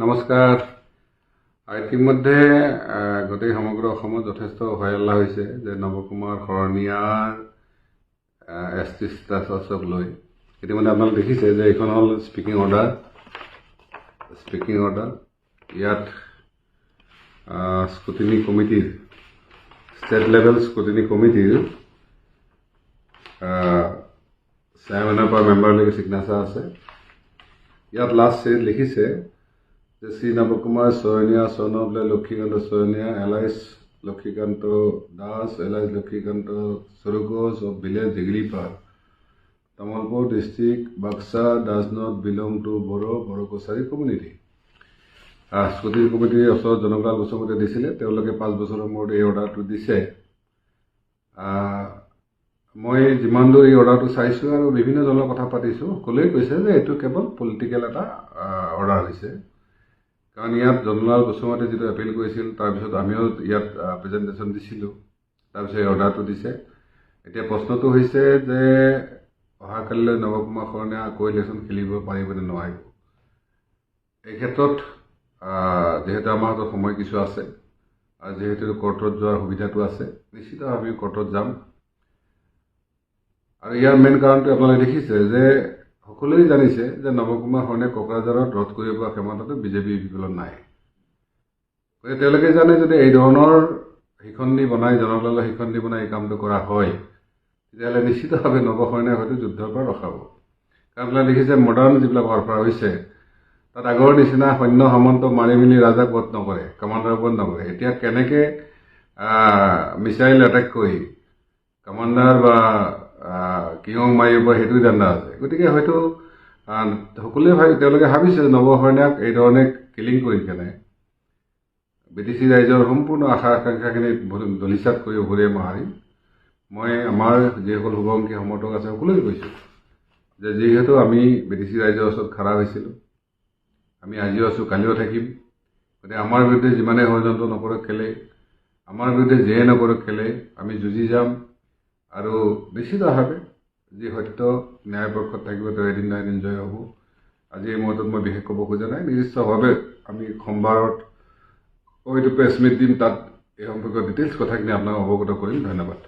নমস্কাৰ। ইতিমধ্যে গোটেই সমগ্ৰ অসমত যথেষ্ট হয়হল্লা হৈছে যে নৱকুমাৰ শৰণীয়াৰ ST ষ্টেটাছক লৈ। ইতিমধ্যে আপোনালোকে দেখিছে যে এইখন হ'ল স্পিকিং অৰ্ডাৰ। ইয়াত স্ক্ৰুটিনি কমিটিৰ ষ্টেট লেভেল স্ক্ৰুটিনি কমিটিৰ চেয়াৰমেনৰ পৰা মেম্বাৰলৈকে ছিগনেচাৰ আছে। ইয়াত লাষ্ট চিট লিখিছে যে শ্ৰী নৱকুমাৰ শৰণীয়া চনবলে লক্ষীকান্ত শৰণীয়া এলাইজ লক্ষীকান্ত দাস এলাইজ লক্ষীকান্ত সৰুগোজ of village Digripar Tamulpur district Baksa does not belong to Bodo Kachari community. Scrutiny কমিটিৰ ওচৰত জনকাল গোস্বামীয়ে দিছিলে, তেওঁলোকে 5 বছৰৰ মূৰত এই অৰ্ডাৰটো দিছে। মই যিমান দূৰ এই অৰ্ডাৰটো চাইছোঁ আৰু বিভিন্ন জনৰ কথা পাতিছোঁ, সকলোৱে কৈছে যে এইটো কেৱল পলিটিকেল এটা অৰ্ডাৰ হৈছে। কাৰণ ইয়াত জনলাল গোস্বামীয়ে যিটো এপিল কৰিছিল, তাৰপিছত আমিও ইয়াত প্ৰেজেণ্টেশ্যন দিছিলোঁ, তাৰপিছত এই অৰ্ডাৰটো দিছে। এতিয়া প্ৰশ্নটো হৈছে যে অহাকালিলৈ নৱকুমাৰ শৰণীয়া আকৌ ইলেকশ্যন খেলিব পাৰিব নে নোৱাৰিব। এই ক্ষেত্ৰত যিহেতু আমাৰ হাতত সময় কিছু আছে আৰু যিহেতু কোৰ্টত যোৱাৰ সুবিধাটো আছে, নিশ্চিতভাৱে আমি কোৰ্টত যাম। আৰু ইয়াৰ মেইন কাৰণটো আপোনালোকে দেখিছে যে সকলোৱে জানিছে যে নৱকুমাৰ শৰণীয়া কোকৰাঝাৰত ৰোধ কৰিব পৰা ক্ষমতাটো বিজেপি বিপুলত নাই। গতিকে তেওঁলোকে জানে যদি এই ধৰণৰ শিখণ্ডী বনাই জনতাদলৰ শিখণ্ডী বনাই এই কামটো কৰা হয়, তেতিয়াহ'লে নিশ্চিতভাৱে নৱশৰণীয়াক হয়তো যুদ্ধৰ পৰা ৰখাব। কাৰণ আপোনালোকে দেখিছে মডাৰ্ণ যিবিলাক ৱাৰফেয়াৰ হৈছে, তাত আগৰ নিচিনা সৈন্য সামন্ত মাৰি মেলি ৰাজাক বধ নকৰে, কমাণ্ডাৰ বধ নকৰে। এতিয়া কেনেকৈ মিছাইল এটেক কৰি কমাণ্ডাৰ বা কিঙক মাৰিব পাৰে সেইটো ধান্দা আছে। গতিকে হয়তো সকলোৱে তেওঁলোকে ভাবিছে নৱশৰণীয়াক এই ধৰণে কিলিং কৰি কেনে BTC ৰাইজৰ সম্পূৰ্ণ আশা আকাংক্ষাখিনি দলিচাত কৰি উভৰিয়ে মাৰি। মই আমাৰ যিসকল শুভাকাংক্ষী সমৰ্থক আছে সকলোৱে কৈছোঁ যে যিহেতু আমি BTC ৰাইজৰ ওচৰত খাৰা হৈছিলোঁ, আমি আজিও আছোঁ, কালিও থাকিম। গতিকে আমাৰ বিৰুদ্ধে যিমানে ষড়যন্ত্ৰ নকৰক কেলে, আমাৰ বিৰুদ্ধে যিয়ে নকৰক কেলে, আমি যুঁজি যাম। আৰু নিশ্চিতভাৱে যি সত্য ন্যায় পক্ষত থাকিব তেওঁ এদিন নহয় এদিন জয় হ'ব। আজি এই মুহূৰ্তত মই বিশেষ ক'ব খোজা নাই। নিৰ্দিষ্টভাৱে আমি সোমবাৰত এইটো প্ৰেছ মিট দিম, তাত এই সম্পৰ্কীয় ডিটেইলছ কথাখিনি আপোনাক অৱগত কৰিম। ধন্যবাদ।